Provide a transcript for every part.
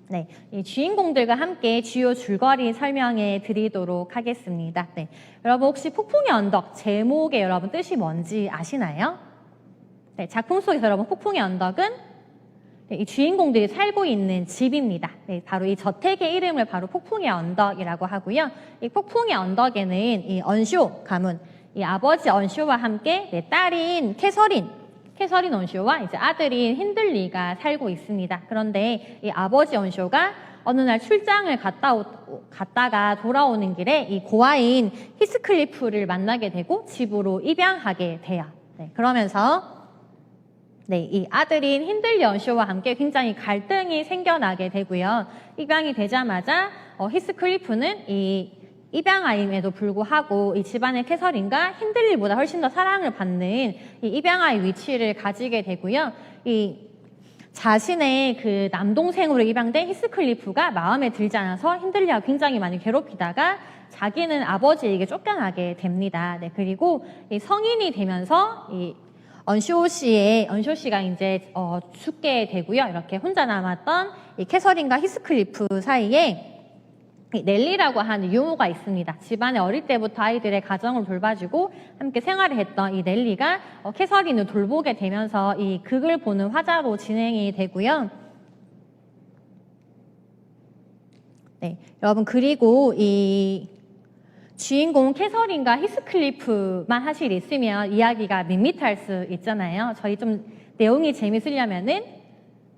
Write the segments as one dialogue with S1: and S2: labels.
S1: 네, 이 주인공들과 함께 주요 줄거리 설명해 드리도록 하겠습니다. 네, 여러분 혹시 폭풍의 언덕 제목의 여러분 뜻이 뭔지 아시나요? 네, 작품 속에서 여러분 폭풍의 언덕은 이 주인공들이 살고 있는 집입니다. 네, 바로 이 저택의 이름을 바로 폭풍의 언덕이라고 하고요. 이 폭풍의 언덕에는 이 언쇼 가문, 이 아버지 언쇼와 함께 딸인 캐서린 언쇼와 이제 아들인 힌들리가 살고 있습니다. 그런데 이 아버지 언쇼가 어느 날 출장을 갔다가 돌아오는 길에 이 고아인 히스클리프를 만나게 되고 집으로 입양하게 돼요. 네, 그러면서 이 아들인 힌들리 언쇼와 함께 굉장히 갈등이 생겨나게 되고요. 입양이 되자마자 히스클리프는 이 입양아임에도 불구하고 이 집안의 캐서린과 힌들리보다 훨씬 더 사랑을 받는 이 입양아의 위치를 가지게 되고요. 이 자신의 그 남동생으로 입양된 히스클리프가 마음에 들지 않아서 힌들리와 굉장히 많이 괴롭히다가 자기는 아버지에게 쫓겨나게 됩니다. 네, 그리고 이 성인이 되면서 이 언쇼 씨가 이제 죽게 되고요. 이렇게 혼자 남았던 이 캐서린과 히스클리프 사이에 넬리라고 하는 유모가 있습니다. 집안에 어릴 때부터 아이들의 가정을 돌봐주고 함께 생활을 했던 이 넬리가 캐서린을 돌보게 되면서 이 극을 보는 화자로 진행이 되고요. 네, 여러분 그리고 이 주인공 캐서린과 히스클리프만 사실 있으면 이야기가 밋밋할 수 있잖아요. 저희 좀 내용이 재밌으려면은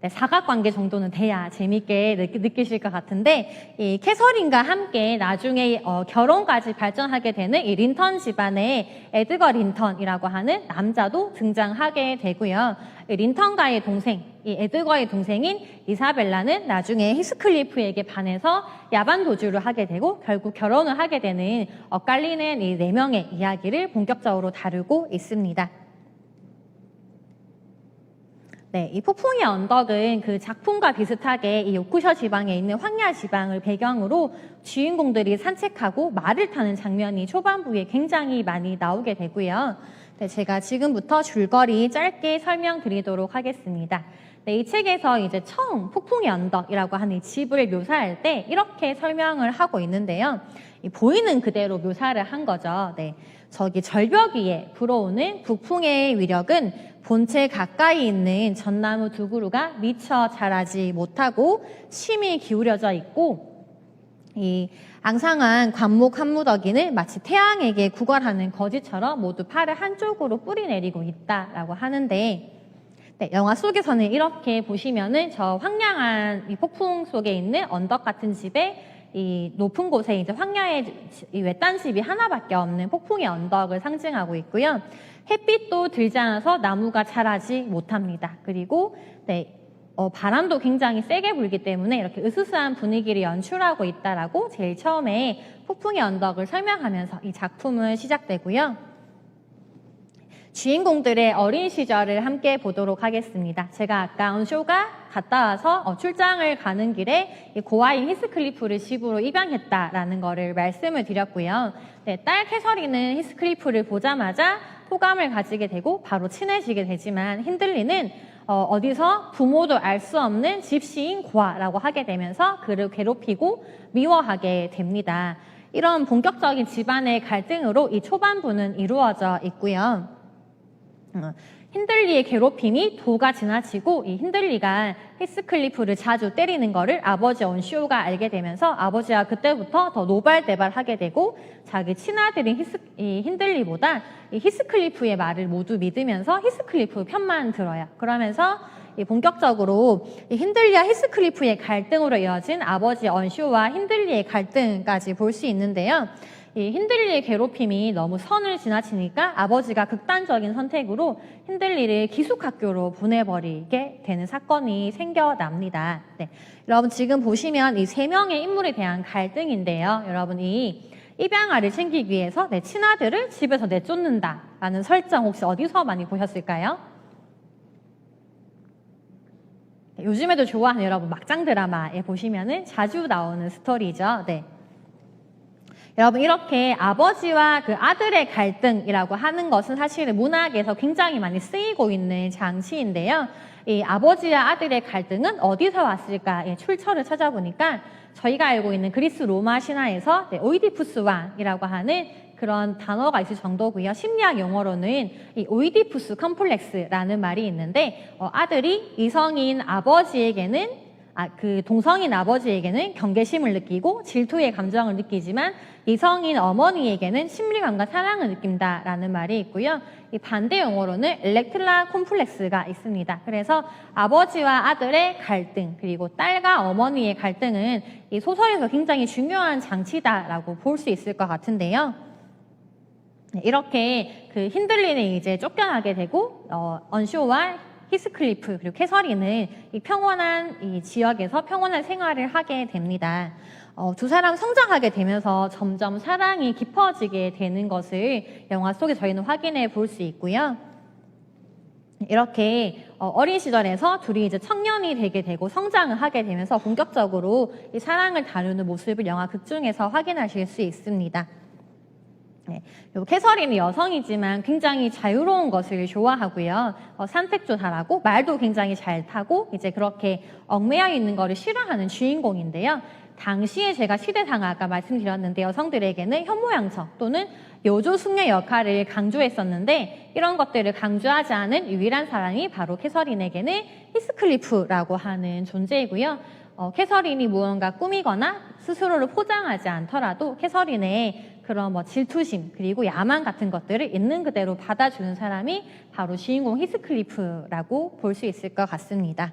S1: 사각관계 정도는 돼야 재밌게 느끼실 것 같은데 이 캐서린과 함께 나중에 결혼까지 발전하게 되는 이 린턴 집안의 에드거 린턴이라고 하는 남자도 등장하게 되고요. 이 린턴과의 동생, 이 에드거의 동생인 이사벨라는 나중에 히스클리프에게 반해서 야반 도주를 하게 되고 결국 결혼을 하게 되는 엇갈리는 이 4명의 이야기를 본격적으로 다루고 있습니다. 네, 이 폭풍의 언덕은 그 작품과 비슷하게 이 요크셔 지방에 있는 황야 지방을 배경으로 주인공들이 산책하고 말을 타는 장면이 초반부에 굉장히 많이 나오게 되고요. 네, 제가 지금부터 줄거리 짧게 설명드리도록 하겠습니다. 네, 이 책에서 이제 처음 폭풍의 언덕이라고 하는 이 집을 묘사할 때 이렇게 설명을 하고 있는데요. 이 보이는 그대로 묘사를 한 거죠. 네, 저기 절벽 위에 불어오는 북풍의 위력은 본체 가까이 있는 전나무 두 그루가 미처 자라지 못하고 심히 기울여져 있고 이 앙상한 관목 한 무더기는 마치 태양에게 구걸하는 거지처럼 모두 팔을 한쪽으로 뿌리내리고 있다라고 하는데 네, 영화 속에서는 이렇게 보시면은 저 황량한 이 폭풍 속에 있는 언덕 같은 집에 이 높은 곳에 이제 황야의 이 외딴 집이 하나밖에 없는 폭풍의 언덕을 상징하고 있고요. 햇빛도 들지 않아서 나무가 자라지 못합니다. 그리고 바람도 굉장히 세게 불기 때문에 이렇게 으스스한 분위기를 연출하고 있다라고 제일 처음에 폭풍의 언덕을 설명하면서 이 작품은 시작되고요. 주인공들의 어린 시절을 함께 보도록 하겠습니다. 제가 아까 언쇼가 갔다 와서 출장을 가는 길에 고아인 히스클리프를 집으로 입양했다라는 거를 말씀을 드렸고요. 네, 딸 캐서린은 히스클리프를 보자마자 호감을 가지게 되고 바로 친해지게 되지만 힌들리는 어디서 부모도 알 수 없는 집시인 고아라고 하게 되면서 그를 괴롭히고 미워하게 됩니다. 이런 본격적인 집안의 갈등으로 이 초반부는 이루어져 있고요. 힌들리의 괴롭힘이 도가 지나치고 이 힌들리가 히스클리프를 자주 때리는 거를 아버지 언쇼가 알게 되면서 아버지가 그때부터 더 노발대발하게 되고 자기 친아들인 이 힌들리보다 이 히스클리프의 말을 모두 믿으면서 히스클리프 편만 들어요. 그러면서 본격적으로 이 힌들리와 히스클리프의 갈등으로 이어진 아버지 언쇼와 힌들리의 갈등까지 볼 수 있는데요. 이 힌들리의 괴롭힘이 너무 선을 지나치니까 아버지가 극단적인 선택으로 힌들리를 기숙학교로 보내버리게 되는 사건이 생겨납니다. 네. 여러분 지금 보시면 이 3명의 인물에 대한 갈등인데요. 여러분 이 입양아를 챙기기 위해서 내 친아들을 집에서 내쫓는다라는 설정 혹시 어디서 많이 보셨을까요? 네, 요즘에도 좋아하는 여러분 막장 드라마에 보시면은 자주 나오는 스토리죠. 네. 여러분 이렇게 아버지와 그 아들의 갈등이라고 하는 것은 사실은 문학에서 굉장히 많이 쓰이고 있는 장치인데요. 이 아버지와 아들의 갈등은 어디서 왔을까? 출처를 찾아보니까 저희가 알고 있는 그리스 로마 신화에서 오이디푸스 왕이라고 하는 그런 단어가 있을 정도고요. 심리학 용어로는 이 오이디푸스 컴플렉스라는 말이 있는데 아들이 이성인 아버지에게는 그 동성인 아버지에게는 경계심을 느끼고 질투의 감정을 느끼지만 이성인 어머니에게는 심리감과 사랑을 느낀다라는 말이 있고요. 이 반대 용어로는 엘렉트라 콤플렉스가 있습니다. 그래서 아버지와 아들의 갈등 그리고 딸과 어머니의 갈등은 이 소설에서 굉장히 중요한 장치다라고 볼 수 있을 것 같은데요. 이렇게 그 힌들리는 이제 쫓겨나게 되고 언쇼와 히스클리프 그리고 캐서린은 이 평온한 이 지역에서 평온한 생활을 하게 됩니다. 두 사람 성장하게 되면서 점점 사랑이 깊어지게 되는 것을 영화 속에 저희는 확인해 볼 수 있고요. 이렇게 어린 시절에서 둘이 이제 청년이 되게 되고 성장을 하게 되면서 본격적으로 이 사랑을 다루는 모습을 영화 극 중에서 확인하실 수 있습니다. 네. 그리고 캐서린은 여성이지만 굉장히 자유로운 것을 좋아하고요. 산책도 잘하고 말도 굉장히 잘 타고 이제 그렇게 얽매여 있는 것을 싫어하는 주인공인데요. 당시에 제가 시대상을 아까 말씀드렸는데 여성들에게는 현모양처 또는 여조 숙녀 역할을 강조했었는데 이런 것들을 강조하지 않은 유일한 사람이 바로 캐서린에게는 히스클리프라고 하는 존재이고요. 캐서린이 무언가 꾸미거나 스스로를 포장하지 않더라도 캐서린의 그런 질투심 그리고 야망 같은 것들을 있는 그대로 받아주는 사람이 바로 주인공 히스클리프라고 볼 수 있을 것 같습니다.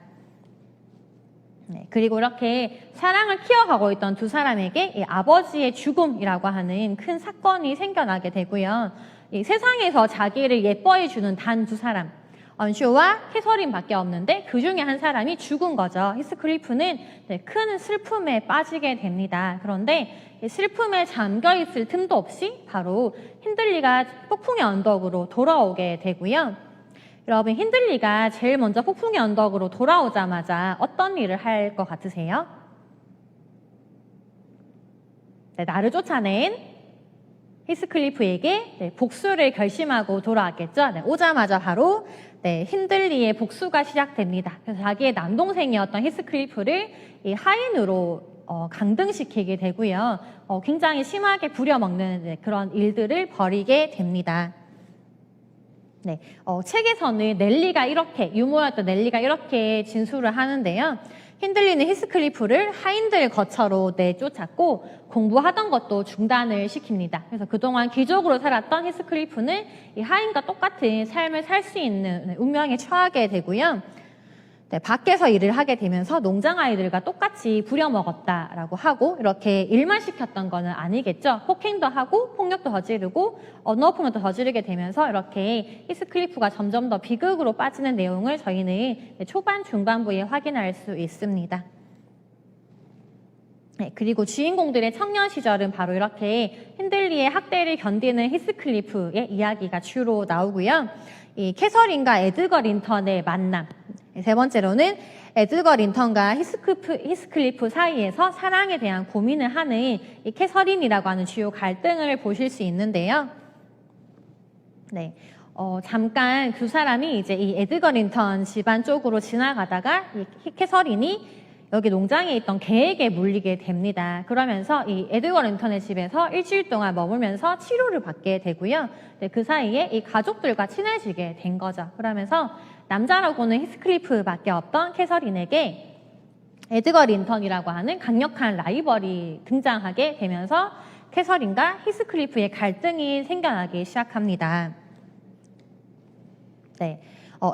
S1: 네, 그리고 이렇게 사랑을 키워가고 있던 두 사람에게 이 아버지의 죽음이라고 하는 큰 사건이 생겨나게 되고요. 이 세상에서 자기를 예뻐해주는 단 두 사람 언쇼와 캐서린밖에 없는데 그 중에 한 사람이 죽은 거죠. 히스클리프는 큰 슬픔에 빠지게 됩니다. 그런데 슬픔에 잠겨있을 틈도 없이 바로 힌들리가 폭풍의 언덕으로 돌아오게 되고요. 여러분 힌들리가 제일 먼저 폭풍의 언덕으로 돌아오자마자 어떤 일을 할 것 같으세요? 나를 쫓아낸 히스클리프에게 복수를 결심하고 돌아왔겠죠. 오자마자 바로 힌들리의 복수가 시작됩니다. 그래서 자기의 남동생이었던 히스클리프를 이 하인으로 강등시키게 되고요. 굉장히 심하게 부려먹는 그런 일들을 벌이게 됩니다. 네, 책에서는 넬리가 이렇게 유모였던 넬리가 이렇게 진술을 하는데요. 힌들리는 히스클리프를 하인들 거처로 내쫓았고 공부하던 것도 중단을 시킵니다. 그래서 그동안 귀족으로 살았던 히스클리프는 이 하인과 똑같은 삶을 살 수 있는 운명에 처하게 되고요. 밖에서 일을 하게 되면서 농장 아이들과 똑같이 부려먹었다라고 하고 이렇게 일만 시켰던 거는 아니겠죠. 폭행도 하고 폭력도 저지르고 언어폭력도 저지르게 되면서 이렇게 히스클리프가 점점 더 비극으로 빠지는 내용을 저희는 초반 중반부에 확인할 수 있습니다. 네, 그리고 주인공들의 청년 시절은 바로 이렇게 힌들리의 학대를 견디는 히스클리프의 이야기가 주로 나오고요. 이 캐서린과 에드거 린턴의 만남. 세 번째로는 에드거 린턴과 히스클리프 사이에서 사랑에 대한 고민을 하는 이 캐서린이라고 하는 주요 갈등을 보실 수 있는데요. 네, 잠깐 두 사람이 이제 이 에드거 린턴 집안 쪽으로 지나가다가 이 캐서린이 여기 농장에 있던 개에게 물리게 됩니다. 그러면서 이 에드거 린턴의 집에서 일주일 동안 머물면서 치료를 받게 되고요. 네, 그 사이에 이 가족들과 친해지게 된 거죠. 그러면서 남자라고는 히스클리프밖에 없던 캐서린에게 에드거 린턴이라고 하는 강력한 라이벌이 등장하게 되면서 캐서린과 히스클리프의 갈등이 생겨나기 시작합니다. 네,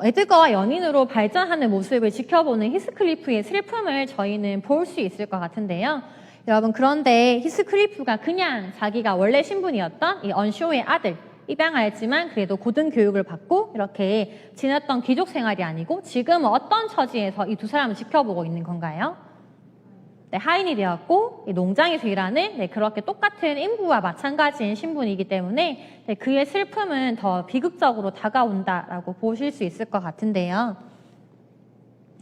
S1: 에드거와 연인으로 발전하는 모습을 지켜보는 히스클리프의 슬픔을 저희는 볼 수 있을 것 같은데요. 여러분 그런데 히스클리프가 그냥 자기가 원래 신분이었던 이 언쇼의 아들 입양하였지만 그래도 고등교육을 받고 이렇게 지냈던 귀족 생활이 아니고 지금은 어떤 처지에서 이 두 사람을 지켜보고 있는 건가요? 네, 하인이 되었고 농장에서 일하는 그렇게 똑같은 인부와 마찬가지인 신분이기 때문에 그의 슬픔은 더 비극적으로 다가온다라고 보실 수 있을 것 같은데요.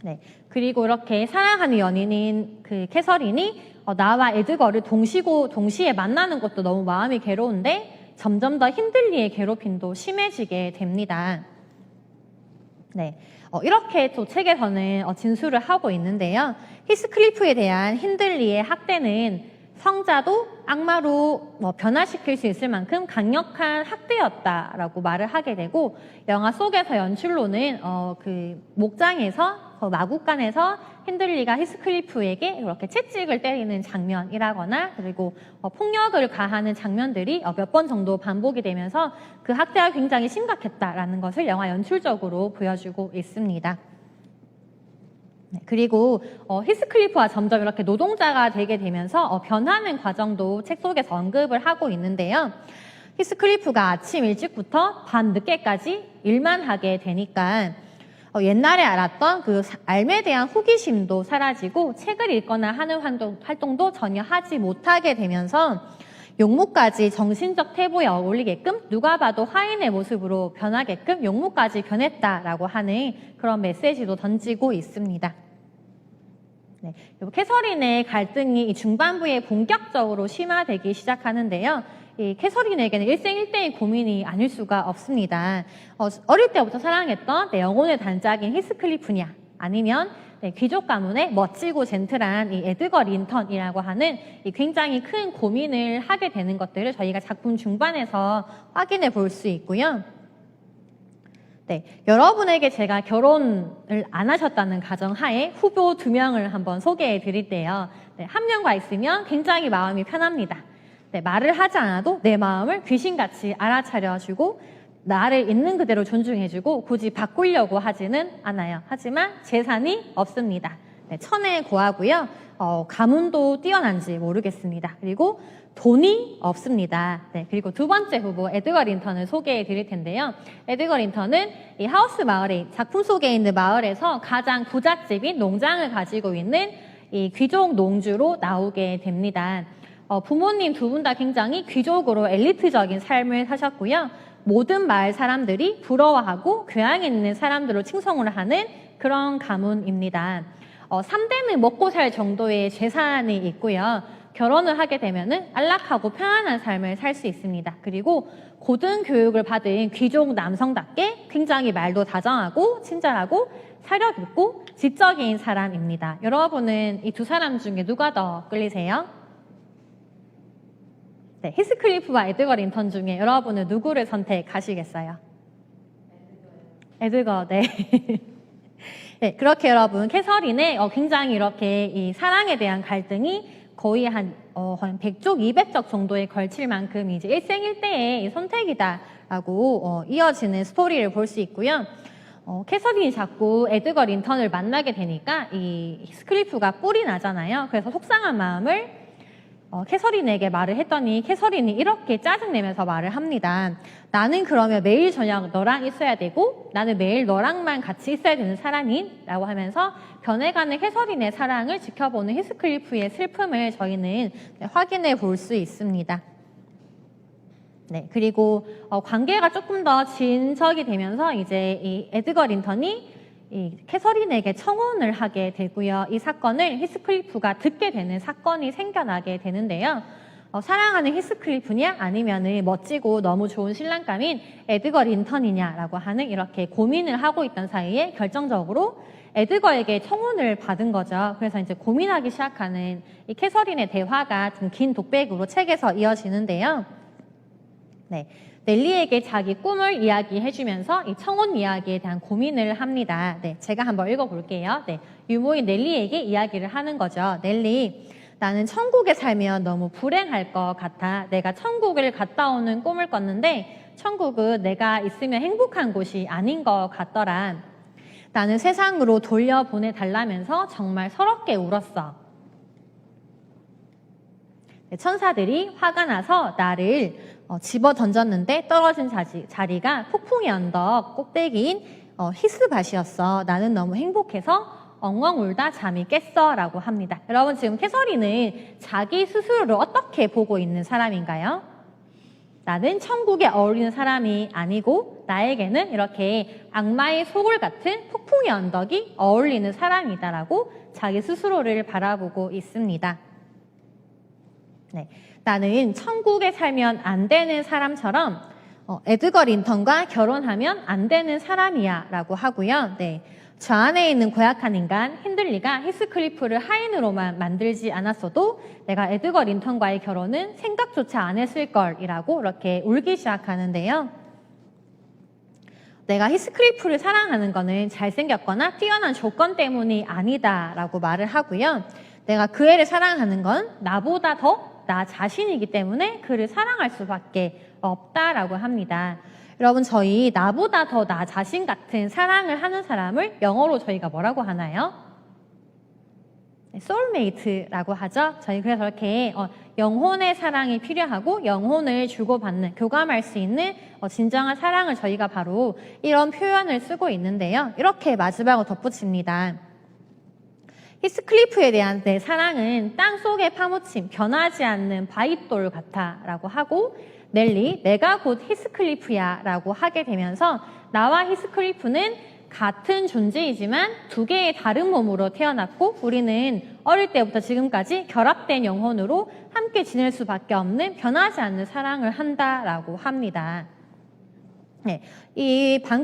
S1: 네, 그리고 이렇게 사랑하는 연인인 그 캐서린이 나와 에드거를 동시에 만나는 것도 너무 마음이 괴로운데 점점 더 힌들리의 괴롭힘도 심해지게 됩니다. 네, 이렇게 또 책에서는 진술을 하고 있는데요. 히스클리프에 대한 힌들리의 학대는 성자도 악마로 변화시킬 수 있을 만큼 강력한 학대였다라고 말을 하게 되고, 영화 속에서 연출로는 그 목장에서 마구간에서 힌들리가 히스클리프에게 이렇게 채찍을 때리는 장면이라거나, 그리고 폭력을 가하는 장면들이 몇 번 정도 반복이 되면서 그 학대가 굉장히 심각했다라는 것을 영화 연출적으로 보여주고 있습니다. 네, 그리고 히스클리프가 점점 이렇게 노동자가 되게 되면서 변하는 과정도 책 속에서 언급을 하고 있는데요. 히스클리프가 아침 일찍부터 밤 늦게까지 일만 하게 되니까 옛날에 알았던 그 삶에 대한 호기심도 사라지고 책을 읽거나 하는 활동도 전혀 하지 못하게 되면서 용모까지 정신적 태보에 어울리게끔 누가 봐도 하인의 모습으로 변하게끔 용모까지 변했다라고 하는 그런 메시지도 던지고 있습니다. 네, 캐서린의 갈등이 이 중반부에 본격적으로 심화되기 시작하는데요. 이 캐서린에게는 일생일대의 고민이 아닐 수가 없습니다. 어릴 때부터 사랑했던 내 영혼의 단짝인 히스클리프냐, 아니면 귀족 가문의 멋지고 젠틀한 이 에드거 린턴이라고 하는 이 굉장히 큰 고민을 하게 되는 것들을 저희가 작품 중반에서 확인해 볼 수 있고요. 네, 여러분에게 제가 결혼을 안 하셨다는 가정하에 후보 2명을 한번 소개해 드릴게요. 네, 한 명과 있으면 굉장히 마음이 편합니다. 네, 말을 하지 않아도 내 마음을 귀신같이 알아차려주고 나를 있는 그대로 존중해주고 굳이 바꾸려고 하지는 않아요. 하지만 재산이 없습니다. 네, 천에 고하고요. 가문도 뛰어난지 모르겠습니다. 그리고 돈이 없습니다. 네, 그리고 두 번째 후보 에드거 린턴을 소개해 드릴 텐데요. 에드거 린턴은 이 하우스 마을에, 작품 속에 있는 마을에서 가장 부잣집인 농장을 가지고 있는 이 귀족 농주로 나오게 됩니다. 부모님 두 분 다 굉장히 귀족으로 엘리트적인 삶을 사셨고요. 모든 마을 사람들이 부러워하고 교양 있는 사람들로 칭송을 하는 그런 가문입니다. 3대는 먹고 살 정도의 재산이 있고요. 결혼을 하게 되면은 안락하고 편안한 삶을 살 수 있습니다. 그리고 고등교육을 받은 귀족 남성답게 굉장히 말도 다정하고 친절하고 사력 있고 지적인 사람입니다. 여러분은 이 두 사람 중에 누가 더 끌리세요? 네, 히스클리프와 에드거 린턴 중에 여러분은 누구를 선택하시겠어요? 에드거, 네. 네, 그렇게 여러분, 캐서린의 굉장히 이렇게 이 사랑에 대한 갈등이 거의 한 100쪽, 200쪽 정도에 걸칠 만큼 이제 일생일대의 선택이다라고 이어지는 스토리를 볼 수 있고요. 캐서린이 자꾸 에드거 린턴을 만나게 되니까 이 히스클리프가 뿔이 나잖아요. 그래서 속상한 마음을 캐서린에게 말을 했더니 캐서린이 이렇게 짜증내면서 말을 합니다. 나는 그러면 매일 저녁 너랑 있어야 되고 나는 매일 너랑만 같이 있어야 되는 사람인? 라고 하면서 변해가는 캐서린의 사랑을 지켜보는 히스클리프의 슬픔을 저희는 확인해 볼 수 있습니다. 네, 그리고 관계가 조금 더 진척이 되면서 이제 이 에드거 린턴이 이 캐서린에게 청혼을 하게 되고요. 이 사건을 히스클리프가 듣게 되는 사건이 생겨나게 되는데요. 사랑하는 히스클리프냐 아니면은 멋지고 너무 좋은 신랑감인 에드거 린턴이냐라고 하는 이렇게 고민을 하고 있던 사이에 결정적으로 에드거에게 청혼을 받은 거죠. 그래서 이제 고민하기 시작하는 이 캐서린의 대화가 좀 긴 독백으로 책에서 이어지는데요. 네. 넬리에게 자기 꿈을 이야기해주면서 이 청혼 이야기에 대한 고민을 합니다. 네, 제가 한번 읽어볼게요. 네, 유모인 넬리에게 이야기를 하는 거죠. 넬리, 나는 천국에 살면 너무 불행할 것 같아. 내가 천국을 갔다 오는 꿈을 꿨는데 천국은 내가 있으면 행복한 곳이 아닌 것 같더라. 나는 세상으로 돌려보내달라면서 정말 서럽게 울었어. 네, 천사들이 화가 나서 나를 집어 던졌는데 떨어진 자리가 폭풍의 언덕 꼭대기인 히스밭이었어. 나는 너무 행복해서 엉엉 울다 잠이 깼어 라고 합니다. 여러분 지금 캐서린은 자기 스스로를 어떻게 보고 있는 사람인가요? 나는 천국에 어울리는 사람이 아니고 나에게는 이렇게 악마의 소굴 같은 폭풍의 언덕이 어울리는 사람이다라고 자기 스스로를 바라보고 있습니다. 네, 나는 천국에 살면 안 되는 사람처럼 에드거 린턴과 결혼하면 안 되는 사람이야 라고 하고요. 네, 저 안에 있는 고약한 인간 힌들리가 히스클리프를 하인으로만 만들지 않았어도 내가 에드거 린턴과의 결혼은 생각조차 안 했을 걸이라고 이렇게 울기 시작하는데요. 내가 히스클리프를 사랑하는 거는 잘생겼거나 뛰어난 조건 때문이 아니다라고 말을 하고요. 내가 그 애를 사랑하는 건 나보다 더 나 자신이기 때문에 그를 사랑할 수밖에 없다라고 합니다. 여러분, 저희 나보다 더 나 자신 같은 사랑을 하는 사람을 영어로 저희가 뭐라고 하나요? 소울메이트라고 하죠. 저희 그래서 이렇게 영혼의 사랑이 필요하고 영혼을 주고받는, 교감할 수 있는 진정한 사랑을 저희가 바로 이런 표현을 쓰고 있는데요. 이렇게 마지막으로 덧붙입니다. 히스클리프에 대한 내 사랑은 땅 속에 파묻힌 변하지 않는 바윗돌 같아 라고 하고, 넬리, 내가 곧 히스클리프야 라고 하게 되면서 나와 히스클리프는 같은 존재이지만 두 개의 다른 몸으로 태어났고 우리는 어릴 때부터 지금까지 결합된 영혼으로 함께 지낼 수밖에 없는 변하지 않는 사랑을 한다라고 합니다. 네, 이